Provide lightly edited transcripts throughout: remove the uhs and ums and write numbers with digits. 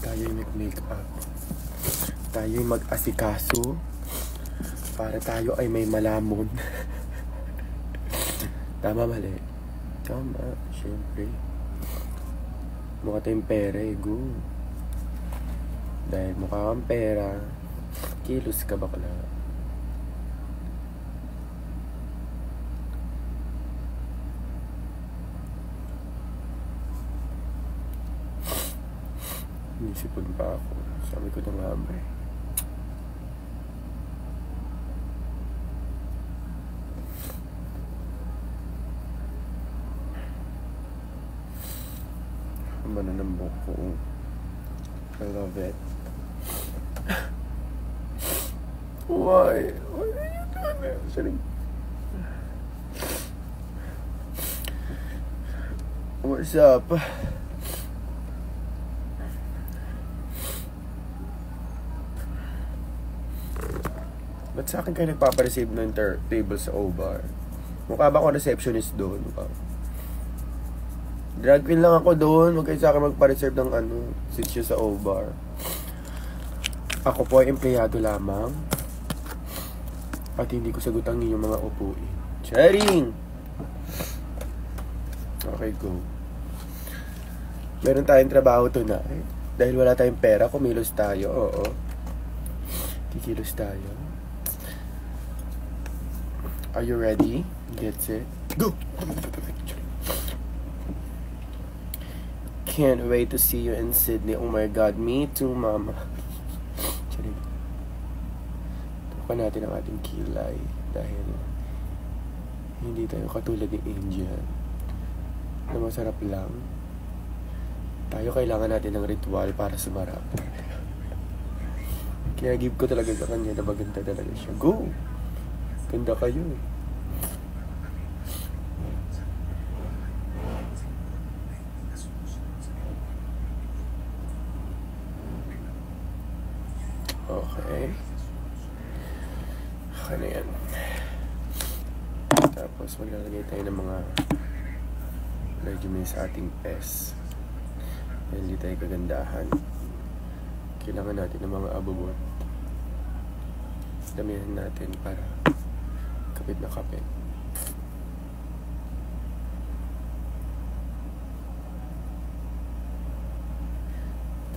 Tayo'y mag-makeup. Tayo'y mag-asikaso. Para tayo ay may malamon. Tama, mali? Tama, syempre. Mukha tayong pera eh, go. Dahil mukha kang pera, kilos ka bakla. Inisipon pa ako. Sabi ko ng hambre. Ano ng buko. I love it. Why? Why are you doing that? Sorry. What's up? Ba't sa akin kayo nagpapareceive ng table sa O-Bar? Mukha ba ako receptionist doon? Drag queen lang ako doon. Huwag kayo sa akin magpa-reserve ng seats sa O-Bar. Ako po ay empleyado lamang. At hindi ko sagot ang inyong mga upuin. Sharing! Okay, go. Meron tayong trabaho tonight. Dahil wala tayong pera, kumilos tayo. Oo. Kikilos tayo. Are you ready? Get set. Go! Can't wait to see you in Sydney. Oh my God, me too, mama. Tukan natin ang ating kilay dahil hindi tayo katulad ni Angel na masarap lang. Tayo kailangan natin ng ritual para sumarap. Kaya give ko talaga sa kanya na maganda talaga siya. Go! Ganda kayo eh. Okay. Okay na yan. Tapos maglalagay tayo ng mga regimen sa ating pes. Hindi tayo kagandahan. Kailangan natin ng mga abubot. Damihan natin para kapit na kapit.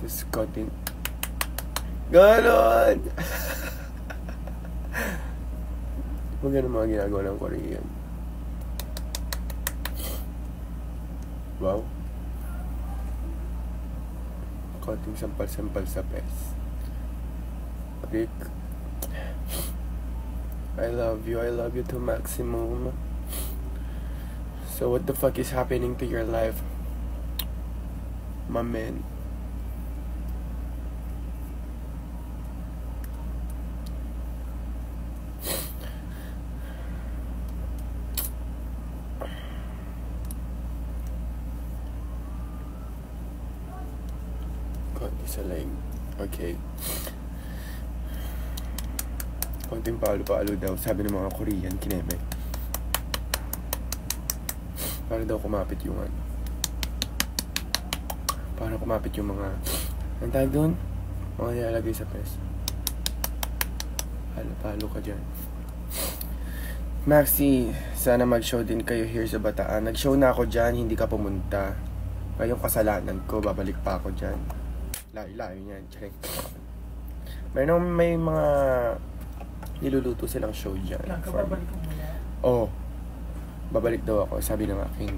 Tapos cutting. Ganon! Maganda mga ginagawa ng Korean. Wow. Konting sampal-sampal sa pes. Rick, I love you to maximum. So what the fuck is happening to your life, my man? Isa lang. Okay. Konting palo-palo daw, sabi ng mga Korean, kineme. Para daw kumapit yung para kumapit yung mga ang tawag doon? Mga nilalagay sa pes. Palo-palo ka dyan. Maxi, sana mag-show din kayo here sa Bataan. Nag-show na ako dyan, hindi ka pumunta. Ngayong kasalanan ko, babalik pa ako dyan. Layo-layo niyan. May mga niluluto silang show dyan. Babalik ko muna. Oo. Babalik daw ako. Sabi ng aking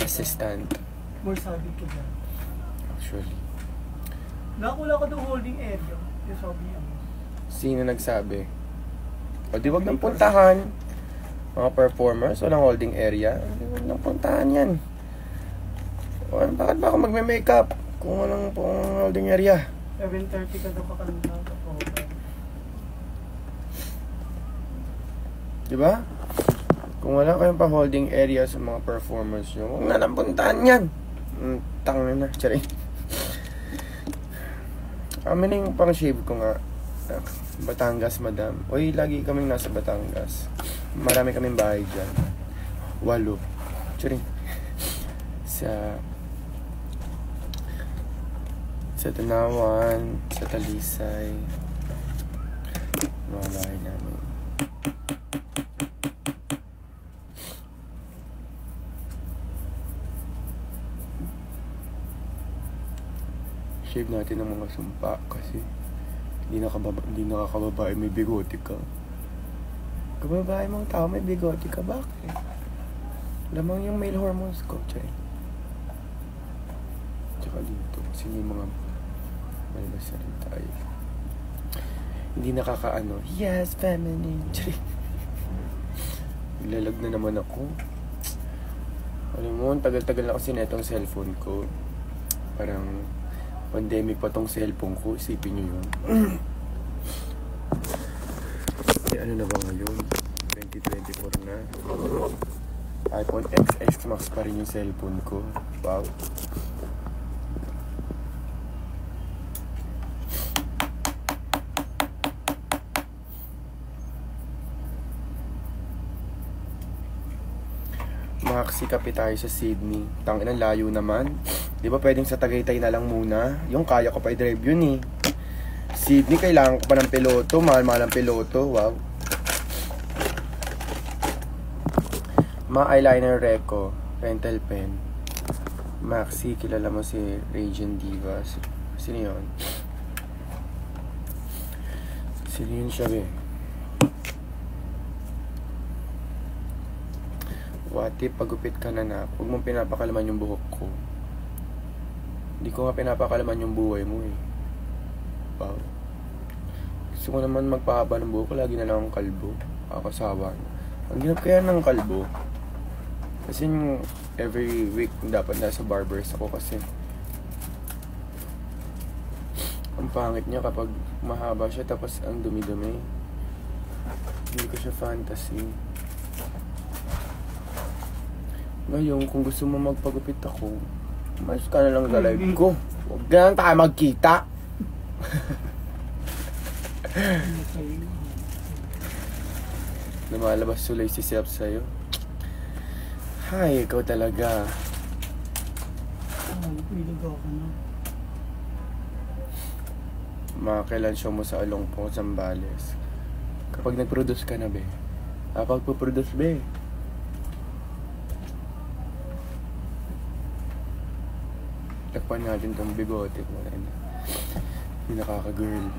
assistant. More sabi ko dyan. Actually. Nakakula ka doon holding area. Yung sabi niya. Sino nagsabi? O di wag nang puntahan. Mga performers, walang holding area. Di wag nang puntahan yan. O, bakit ba ako magme-makeup? Kung walang pong holding area. 7:30 ka daw kakanta. Diba? Kung wala kayong pa-holding area sa mga performers nyo, huwag na lang puntahan yan. Tangin na. Tsari. Kami na yung pang-shave ko nga. Batangas, madam. Uy, lagi kaming nasa Batangas. Marami kaming bahay dyan. 8. Tsari. Sa Sa Tanawan, sa Talisay. Mga bahay namin. Shave natin ang mga sumpa kasi hindi nakakababae, may bigote ka. Kababae mong tao, may bigote ka, bakit? Lamang yung male hormones ko, chay. Tsaka dito, kasi may mga malabas na rin tayo. Hindi nakakaano, yes, feminine, chay. Lalag na naman ako. Alam mo, tagal-tagal na kasi na itong cellphone ko. Parang pandemic pa tong cellphone ko, isipin nyo yun. Ano na ba ngayon? 2024 na. iPhone XS Max pa rin yung cellphone ko. Wow. Makakasikapi tayo sa Sydney. Tangin ang layo naman. Di ba pwedeng sa Tagaytay na lang muna? Yung kaya ko pa i-drive yun eh. Sydney, kailangan ko pa ng piloto. Mahal-mahal ang piloto. Wow. Ma-eyeliner Reco. Rental pen. Maxi, kilala mo si Radiant Divas. Sino yun? Sino yun siya be? What if pagupit ka na na, huwag mong pinapakalaman yung buhok ko. Hindi ko nga pinapakalaman yung buhay mo eh. Wow. Gusto ko naman magpahaba ng buhok ko, lagi na lang ang kalbo. Kakasawa. Ang ginap kaya ng kalbo. Kasi yung every week dapat nasa barbers ako kasi ang pangit niya kapag mahaba siya tapos ang dumi-dumi. Hindi ko siya fantasy. Ngayon, kung gusto mo magpagupit ako, mas ka na lang sa live ko. Huwag na lang tayo magkita. Lumalabas tuloy si Sep sa'yo. Hay, ikaw talaga. Pilig ako na. Makakailan show mo sa Alongpong, Zambales. Kapag nag-produce ka na, be. Pagpo-produce, be. Takpan natin tong bigote ko. Yung nakaka-girl.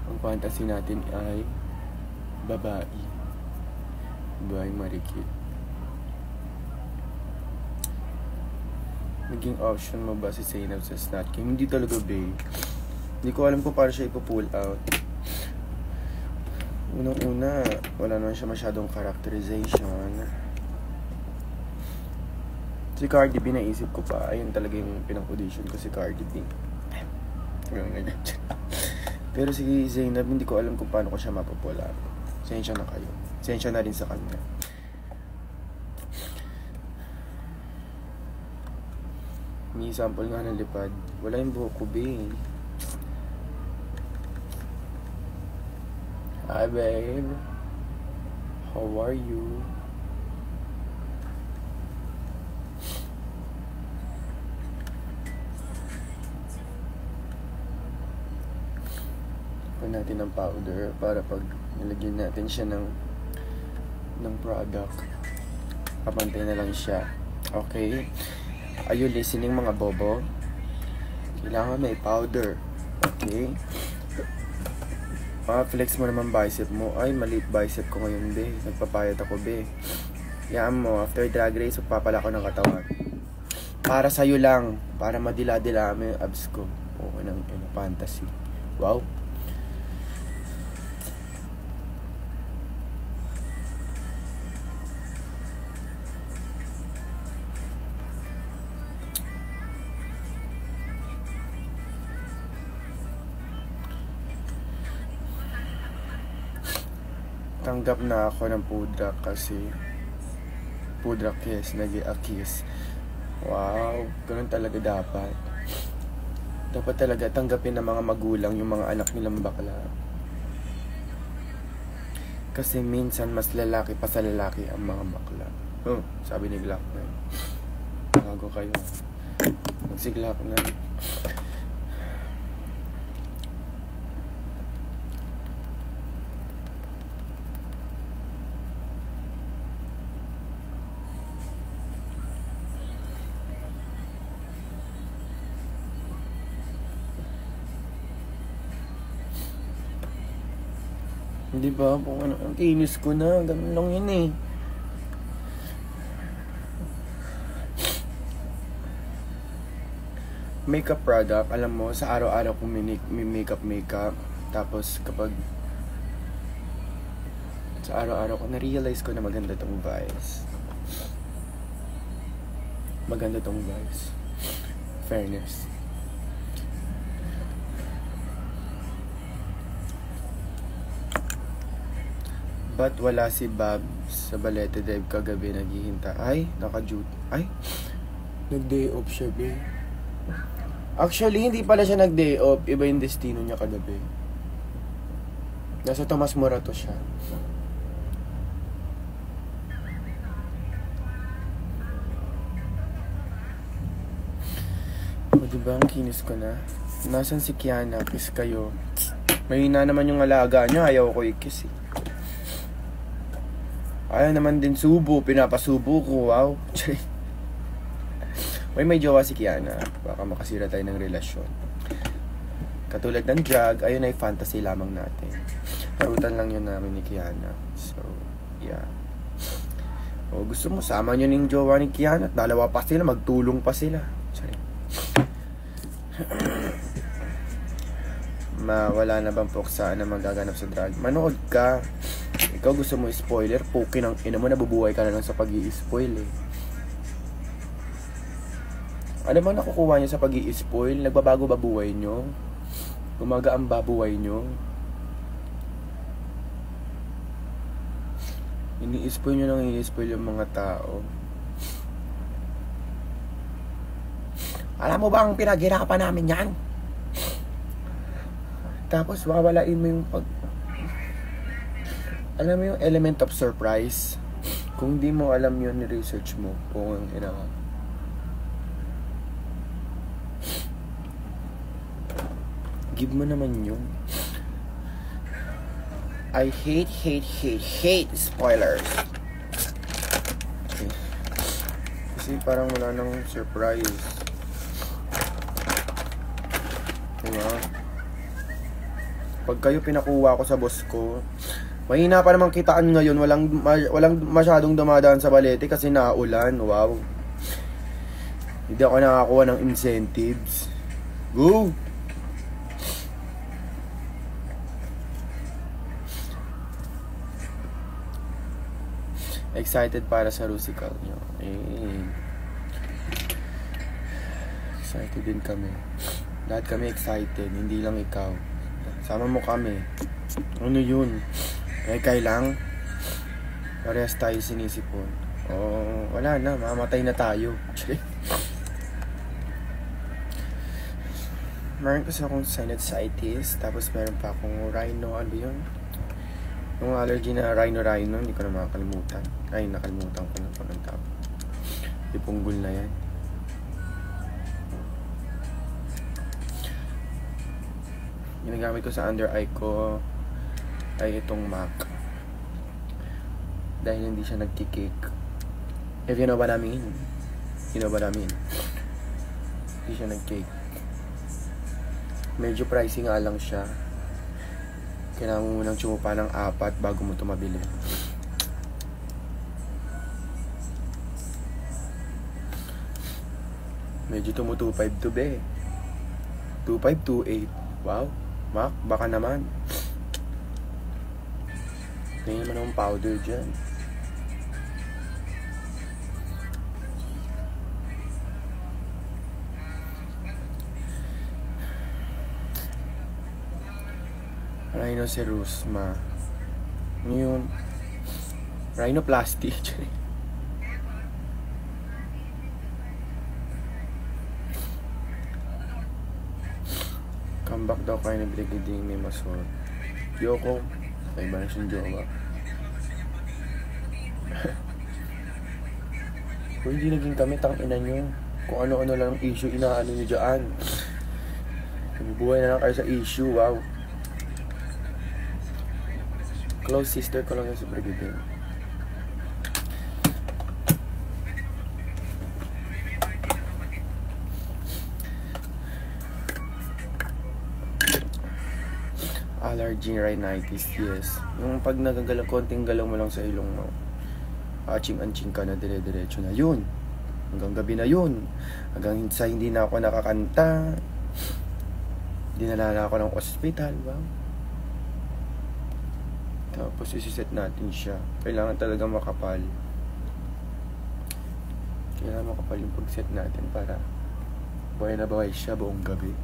Ang fantasy natin ay babae. Babae marikit. Naging option mo ba si Zainab sa Snatch King? Hindi talaga, babe. Hindi ko alam kung paano siya ipo-pull out. Unang-una, wala naman siya masyadong characterization. Si Cardi B, naisip ko pa. Ayun talaga yung pinang-audition ko si Cardi B. Ganyan. Pero si Zainab, hindi ko alam kung paano ko siya mapupull out. Sensya na kayo. Sensya na rin sa kanya. May sample nga ng lipad. Wala yung buhok ko, babe. Hi, babe. How are you? Pagyan natin ng powder para pag nilagyan natin siya ng product, kapantay na lang siya. Okay? Are you listening, mga bobo? Kailangan may powder. Okay? Flex mo naman bicep mo. Ay, maliit bicep ko ngayon, be. Nagpapayat ako, be. Yaan mo, after drag race, magpapala ko ng katawan. Para sa'yo lang. Para madila-dila mo yung abs ko. Oo, ng fantasy. Wow. Tanggap na ako ng pudra kasi pudra kiss, nag-i-kiss. Wow, ganun talaga dapat. Dapat talaga tanggapin ng mga magulang yung mga anak nilang bakla. Kasi minsan mas lalaki pa sa lalaki ang mga bakla. Sabi ni Glock na bago kayo. Magsigla ako na. Hindi ba? Kung ano, ang kinis ko na. Ganun lang yun eh. Makeup product, alam mo, sa araw-araw kong may makeup. Tapos kapag sa araw-araw ko, na-realize ko na maganda tong Vice. Maganda tong Vice. Fairness. Ba't wala si Bob sa Balete Drive kagabi naghihinta? Ay, naka-duty. Ay, nag-day off siya, be. Actually, hindi pala siya nag-day off. Iba yung destino niya kagabi. Nasa Tomas Morato siya. O, diba? Ang kinis ko na. Nasaan si Kiana? Kiss kayo. Mahina naman yung alaga niya. Ayaw ko i-kiss eh. Ayaw naman din subo. Pinapasubo ko. Wow. May jowa si Kiana. Baka makasira tayo ng relasyon. Katulad ng drug, ayun ay fantasy lamang natin. Parutan lang yun namin ni Kiana. So, yeah. O, gusto mo, sama nyo ng jowa ni Kiana at dalawa pa sila, magtulong pa sila. Wala na bang puksa na magaganap sa drug? Manood ka. Ikaw gusto mo spoiler, pukin ang ina mo, nabubuhay ka na lang sa pag-i-spoil eh. Ano bang nakukuha niyo sa pag-i-spoil? Nagbabago ba buhay nyo? Gumagaan ba buhay nyo? Ini-spoil nyo nang i-spoil yung mga tao. Alam mo ba ang pinaghirapan namin yan? Tapos wawalain mo yung alam mo yung element of surprise? Kung di mo alam yun, ni-research mo kung ina ka. Give mo naman yun. I hate spoilers. Okay. Kasi parang wala nang surprise. Diba? Pag kayo pinakuha ko sa boss ko, mahina pa naman kitaan ngayon. Walang masyadong dumadaan sa Balete kasi naulan. Wow. Hindi ako nakakuha ng incentives. Go! Excited para sa Rusical nyo. Excited din kami. Lahat kami excited. Hindi lang ikaw. Sama mo kami. Ano yun? Kay lang. Parehas tayo sinisipon. Wala na. Mamatay na tayo. Meron kasi akong sinusitis. Tapos meron pa akong rhino. Ano yun? Yung allergy na rhino. Hindi ko na makakalimutan. Ay, nakalimutan ko na po ng tao. Ipunggol na yan. Ginagamit ko sa under eye ko ay itong MAC. Dahil hindi siya nagkikik. If you know what I mean. You know what I mean. Hindi siya nagkik. Medyo pricey nga lang siya. Kailangan mo munang tsumupa ng 4 bago mo ito mabili. Medyo tumutupay to be. 2528. Wow. Mac, baka naman. Tingnan mo naman powder dyan. Rhinocerosma. Ano yun? Rhinoplasty. Comeback daw kayo ni Brigading may masot. Yoko. May iba na siyang jowa. Kung hindi naging kami, tang ina nyo. Kung ano-ano lang issue inaano nyo dyan. Buhay na lang kayo sa issue, wow. Close sister ko lang yung super bibig. Allergy rhinitis, yes. Yung pag nagagalaw, konting galaw mo lang sa ilong mo, aching-anching ka na, dire-diretso na yun. Hanggang gabi na yun. Hanggang sa hindi na ako nakakanta. Dinala na ako ng ospital, ba? Tapos isiset natin siya. Kailangan talaga makapal. Kailangan makapal yung pag-set natin para buhay na buhay siya buong gabi.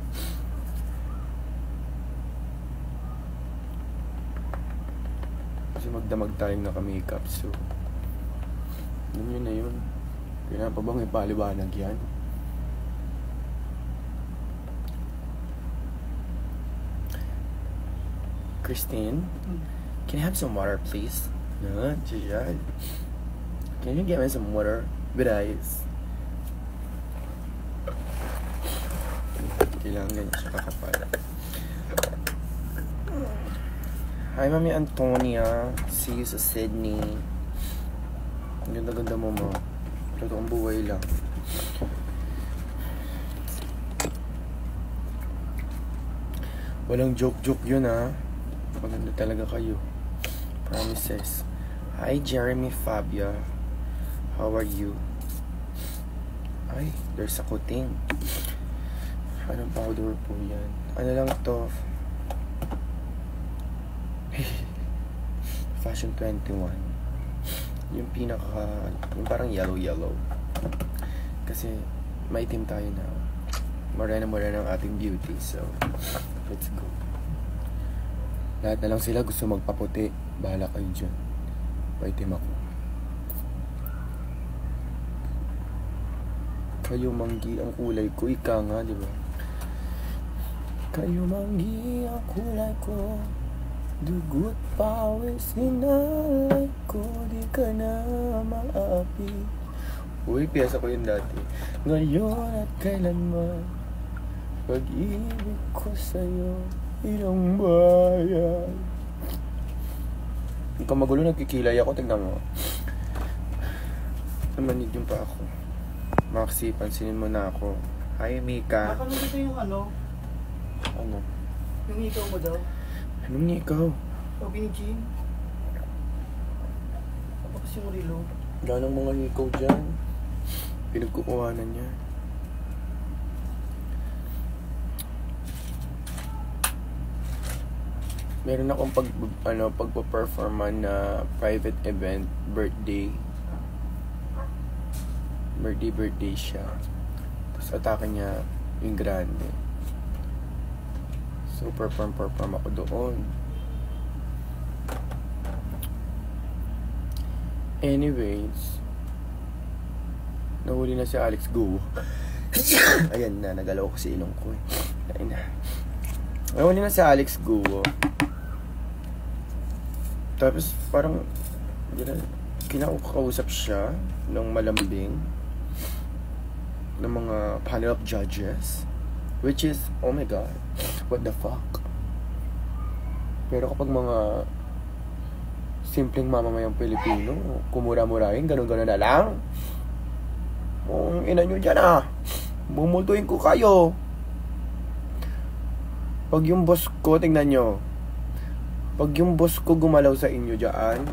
Kasi magdamag tayong naka-makeup, so yun na yun. Kailangan pa bang ipaliwanag yan? Christine, can I have some water, please? No, Jijal. Can you get me some water with ice? Kailangan ganyan siya kakapal. Hi, Mami Antonia. See you sa Sydney. Ang ganda-ganda mo, ma. Totoong buhay lang. Walang joke-joke yun, ha. Maganda talaga kayo. Promises. Hi, Jeremy Fabia. How are you? Ay, there's a kuting. Anong powder po yan? Ano lang to? Fashion 21. Yung pinaka, yung parang yellow. Kasi maitim tayo na. Morena ang ating beauty. So, let's go. Lahat na lang sila gusto magpaputi. Bahala kayo dyan. Maitim ako. Kayo manggi ang kulay ko. Ika nga, di ba? Kayo manggi ang kulay ko. Dugot pawis hinalay ko. Di ka na maapi. Uy, piyasa ko yun dati. Ngayon at kailanman, pag-ibig ko sa'yo, ilang bayan. Hindi ka magulo, nagkikilay ako. Tignan mo. Namanig yung pa ako. Maxi, pansinin mo na ako. Hi, Mika. Baka mo dito yung ano? Ano? Yung ikaw mo daw? Anong ikaw? Sabi ni Jean? Ako kasi Murilo. Ganang mga hikaw dyan. Pinagkukuhanan niya. Meron akong pagpa-performan na private event, birthday siya. Tapos atake niya yung grande. So perform ako doon. Anyways, nahuli na si Alex Go. Ayan na, nagalaw ko si ilong ko. Ayun na. Nahuli na si Alex Go. Tapos parang kinakausap siya ng malambing ng mga panel of judges, which is, oh my god, what the fuck. Pero kapag mga simpleng mamamayang Pilipino, kumura-murahin, ganun-ganun na lang, kung ina nyo dyan bumultuin ko kayo. Pag yung boss ko, tingnan nyo, pag yung boss ko gumalaw sa inyo dyan,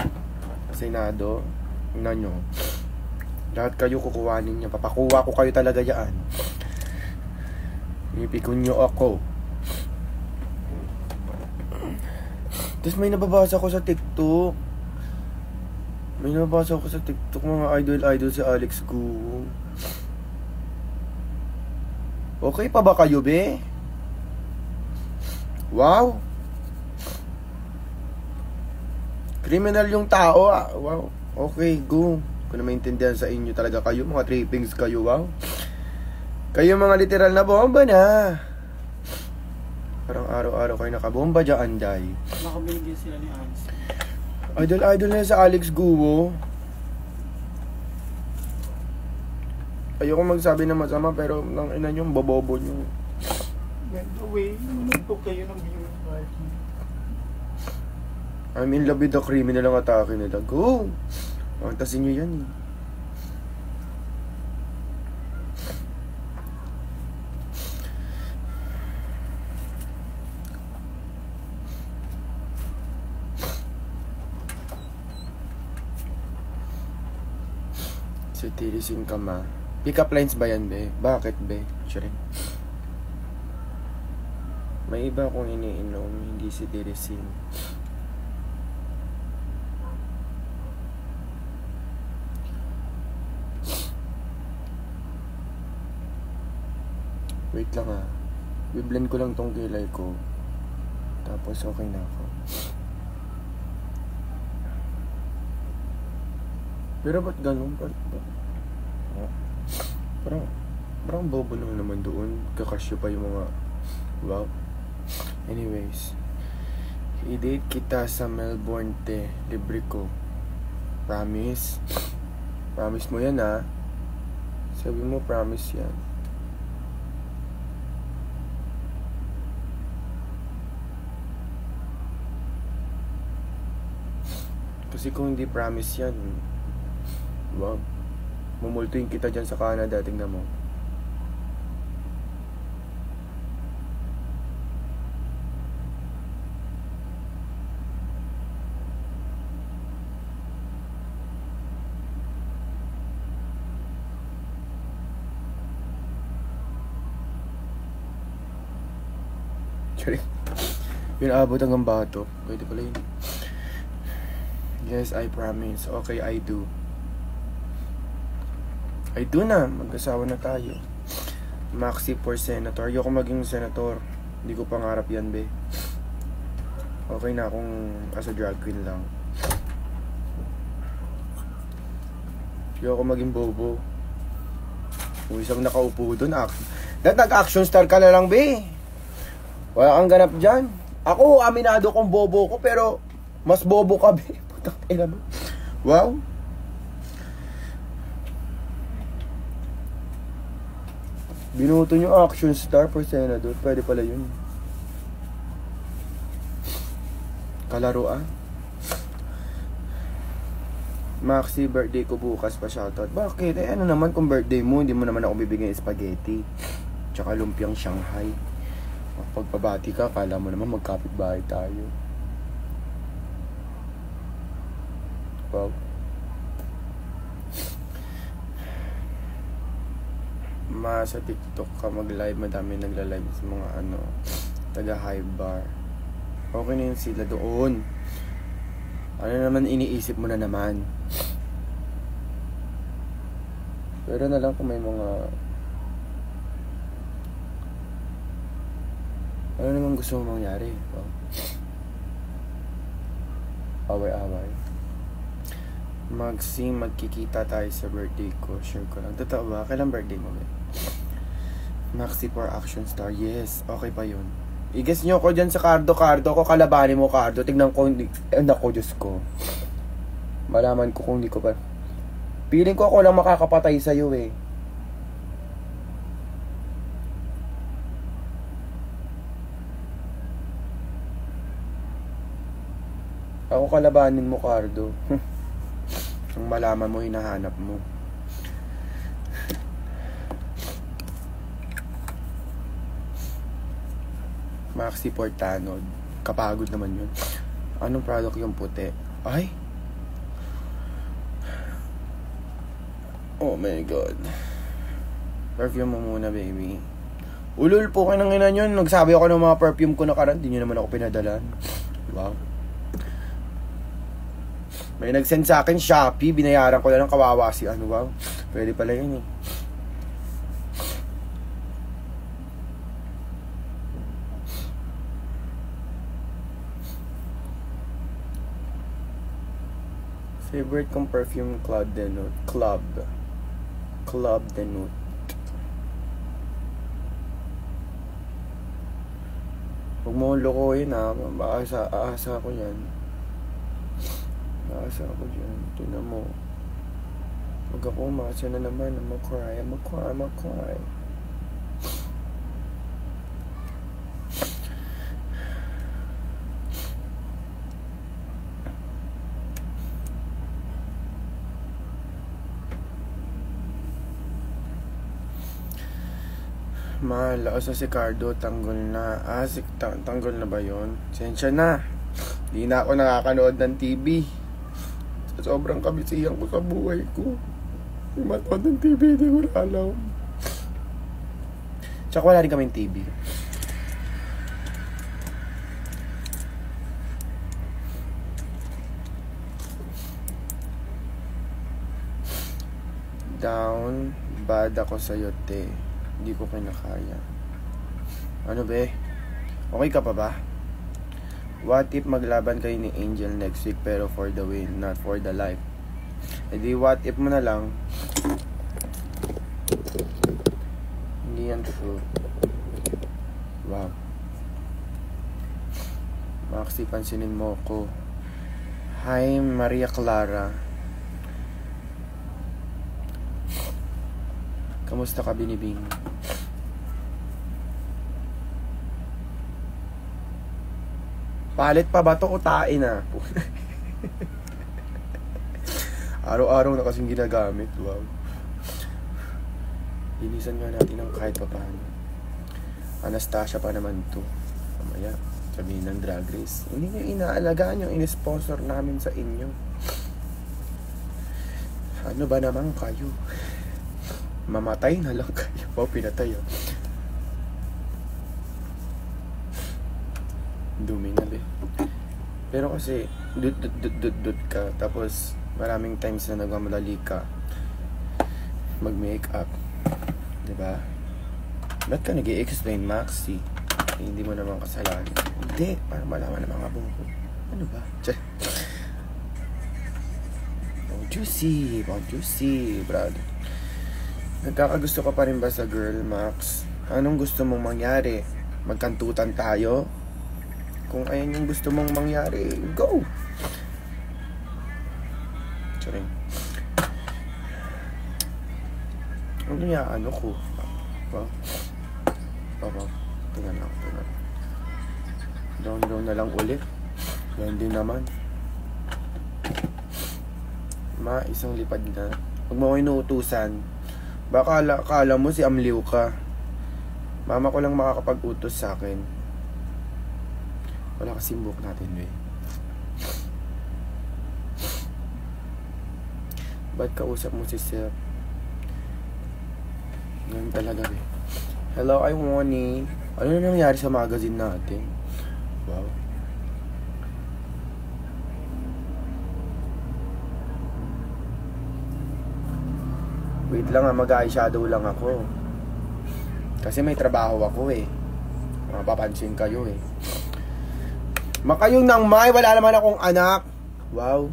sa Senado, tingnan nyo, lahat kayo kukuhanin niya. Papakuha ko kayo talaga dyan. Ipikon nyo ako. Tapos may nababasa ko sa TikTok. Mga idol si Alex Go. Okay pa ba kayo, be? Wow. Criminal yung tao, Wow. Okay, go. Kung na maintindihan sa inyo talaga kayo, mga trippings kayo, wow. Kayo mga literal na bomba na. Parang araw-araw kayo nakabomba dyan, Day. Nakabinigyan sila ni Alex. Idol na sa Alex Guo. Ayoko magsabi na masama, pero nang ina nyo, bobobo nyo. By the way, nagtok kayo ng viewing party. I'm in love with the criminal ang atake nila. Go! Fantasin nyo yan eh. So, tirisin ka ma. Pick up lines ba yan, be? Bakit, be? Sure. May iba akong iniinom, hindi si tirisin. Wait lang ah. Biblend ko lang tong kilay ko. Tapos okay na ako. Pero ba't ganun? Parang bobo lang naman doon. Kakasyo pa yung mga... Wow. Anyways. I-date kita sa Melbourne, te. Libre ko. Promise? Promise mo yan, ha? Sabi mo, promise yan. Kasi kung hindi promise yan, wow, mumultuin kita dyan sa Canada, tingnan mo. Sorry. Yun, abot hanggang bato. Pwede pala yun. Yes, I promise. Okay, I do. I do na. Mag-asawa na tayo. Maxi for senator. Ayoko maging senator. Hindi ko pangarap yan, be. Okay na akong as a drag queen lang. Ayoko maging bobo. Kung isang nakaupo doon, nag-action star ka na lang, be. Wala kang ganap dyan. Ako, aminado kong bobo ko, pero mas bobo ka, be. Putang ina mo. Wow. Binuto nyo action star for senador. Pwede pala yun. Kalaruan. Maxi, birthday ko bukas pa, shoutout. Bakit? Eh ano naman kung birthday mo, hindi mo naman ako bibigyan spaghetti. Tsaka lumpiang Shanghai. Pagpabati ka, kala mo naman magkapit-bahay tayo. Wow. Sa TikTok ka mag-live, madami nagla-live sa mga taga-high bar. Okay na yun sila doon. Ano naman iniisip mo na naman? Pero na lang kung may mga... Ano naman gusto mo mangyari? Wow. Away-away. Magkikita tayo sa birthday ko. Share ko lang. Totoo ba? Kailan birthday mo? Maxi for action star. Yes. Okay pa yun. I-guess nyo ko dyan sa Cardo ko. Kalabanin mo, Cardo. Tignan ko. Nako, Diyos ko. Malaman ko kung hindi ko pa. Feeling ko ako lang makakapatay sa'yo eh. Ako kalabanin mo, Cardo. Ang malaman mo, hinahanap mo. Maxi Portanod. Kapagod naman yun. Anong product yung puti? Ay! Oh my God. Perfume mo muna, baby. Ulul po kayo ng ina nyo. Nagsabi ako ng mga perfume ko na karan. Di nyo naman ako pinadalan. Wow. May nag-send sa akin Shopee, binayaran ko na ng kawawa si wow. Pwede pala yun eh. Favorite kong perfume, Club de Nude. Club de Nude. Huwag mo lokohin ha. Aasa ko yan. Aasa ako dyan. Tingnan mo. Huwag ako umakasya na naman. I'm gonna cry. Mahal, sa si Cardo, tanggol na. Tanggol na ba yun? Sensya na. Di na ako nakakanood ng TV. Sa sobrang kabisihan ko sa buhay ko. Yung matood ng TV, di ko na alam. Tsaka wala rin kaming TV. Down bad ako sa'yo, te. Hindi ko kinakaya. Ano be? Okay ka pa ba? What if maglaban kayo ni Angel next week pero for the win, not for the life? E di what if mo na lang. Hindi yan true. Wow. Maxi, pansinin mo ko. Hi, Maria Clara. Kamusta ka, Binibing? Palit pa ba to? Utain na. Araw-araw na kasing ginagamit. Wow. Linisan nga natin ng kahit pa paano. Anastasia pa naman to. Mamaya, sabihin ng Drag Race. Hindi nyo inaalagaan yung in-sponsor namin sa inyo. Ano ba naman kayo? Mamatay na lang kayo. O, pinatay oh. Dumi na pero kasi dut ka, tapos maraming times na nagmamadali ka mag-makeup, diba? Ba't ka nag-i-explain, Maxi? Hindi mo naman kasalanan. Hindi, para malaman ng mga buko. Ano ba? Don't you see, brad? Nagkakagusto ka pa rin ba sa girl, Max? Anong gusto mong mangyari? Magkantutan tayo? Kung ayan yung gusto mong mangyari, go! Sorry. Ano niya, ano ko? Tingnan lang. Down na lang ulit. Yan din naman. Isang lipad na. Huwag mo ko inuutusan. Baka akala mo si Amliw ka. Mama ko lang makakapag-utos sa akin. Wala kasing book natin, eh. Ba't kausap mo si Sir? Ganun talaga, eh. Hello, I Wani. Ano na nangyari sa magazine natin? Wow. Wait lang, mag-eyeshadow lang ako. Kasi may trabaho ako, eh. Mapapansin kayo, eh. Makayong nang may, wala naman akong anak. Wow.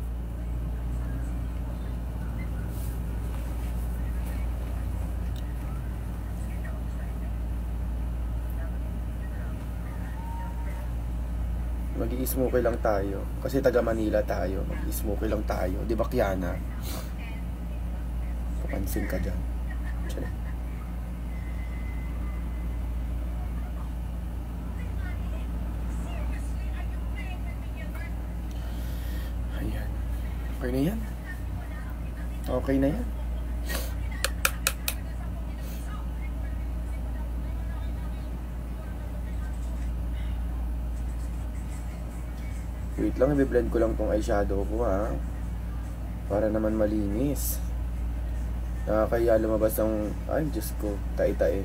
Mag-i-smoke lang tayo. Kasi taga Manila tayo. Mag-i-smoke lang tayo. Di ba, Kiana? Papansin ka dyan. Tiyan. Okay na yan. Okay na yan. Wait lang, i-blend ko lang tong eyeshadow ko, ha. Para naman malinis. Nakakaya lumabas ang... Ay, Diyos ko. Tai-tai.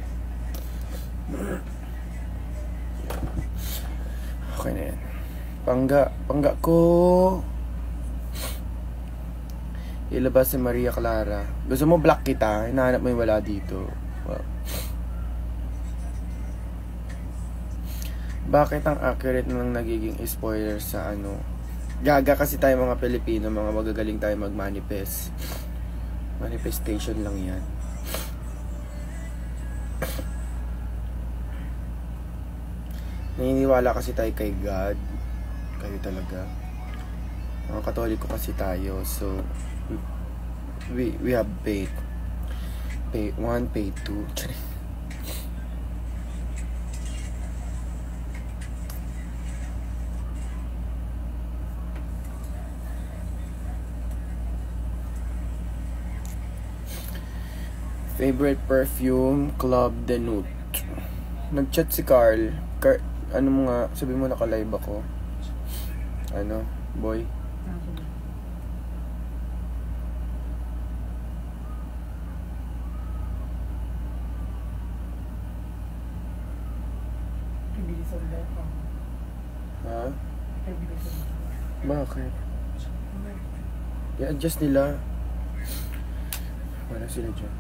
Okay na yan. Pangga ko. Ilabas si Maria Clara. Gusto mo black kita? Hinahanap mo yung wala dito. Wow. Bakit ang accurate nang nagiging spoiler sa ano? Gaga kasi tayo mga Pilipino, mga magagaling tayo mag-manifest. Manifestation lang yan. Naniniwala kasi tayo kay God. Kayo talaga. Mga Katoliko kasi tayo. So, we have paid 1, paid 2. Favorite perfume, Club de Nude. Nag-chat si Carl. Ano mo nga, sabi mo naka-live ako. Ano, boy? Ha? Bakit? I-adjust nila. Wala sila dyan.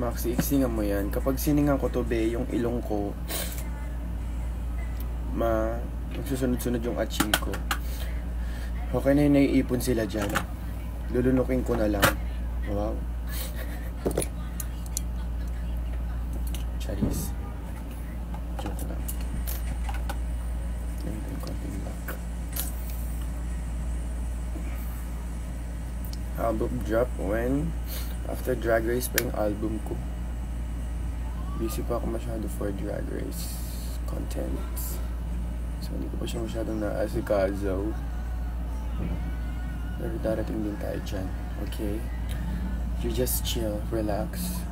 Max, iiksingan mo yan. Kapag siningan ko to, be, yung ilong ko, magsusunod-sunod yung atching ko. Okay na yun, naiipon sila dyan. Lulunukin ko na lang. Wow. Charis. Joke lang. Ganito yung konting back. Album drop when? After Drag Race pa yung album ko. Busy pa ako masyado for Drag Race content. So hindi ko pa siya masyadong naasikazo. Pero darating din tayo dyan. Okay? You just chill, relax.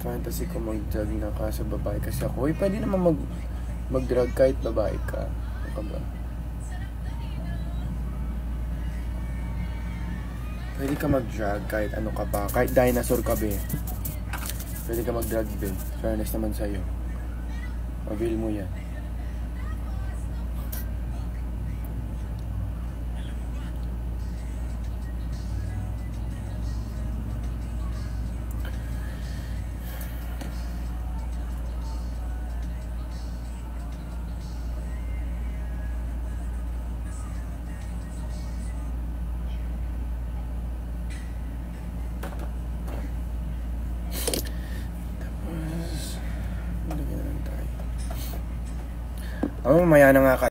Fantasy ko mag-drag na kaso babae kasi ako. Uy, pwede naman mag-drag kahit babae ka. Ano ka ba? Pwede ka mag-drag kahit ano ka pa. Kahit dinosaur ka, be. Pwede ka mag-drag, be. Fairness naman sa'yo. Avail mo yan. Mamaya na nga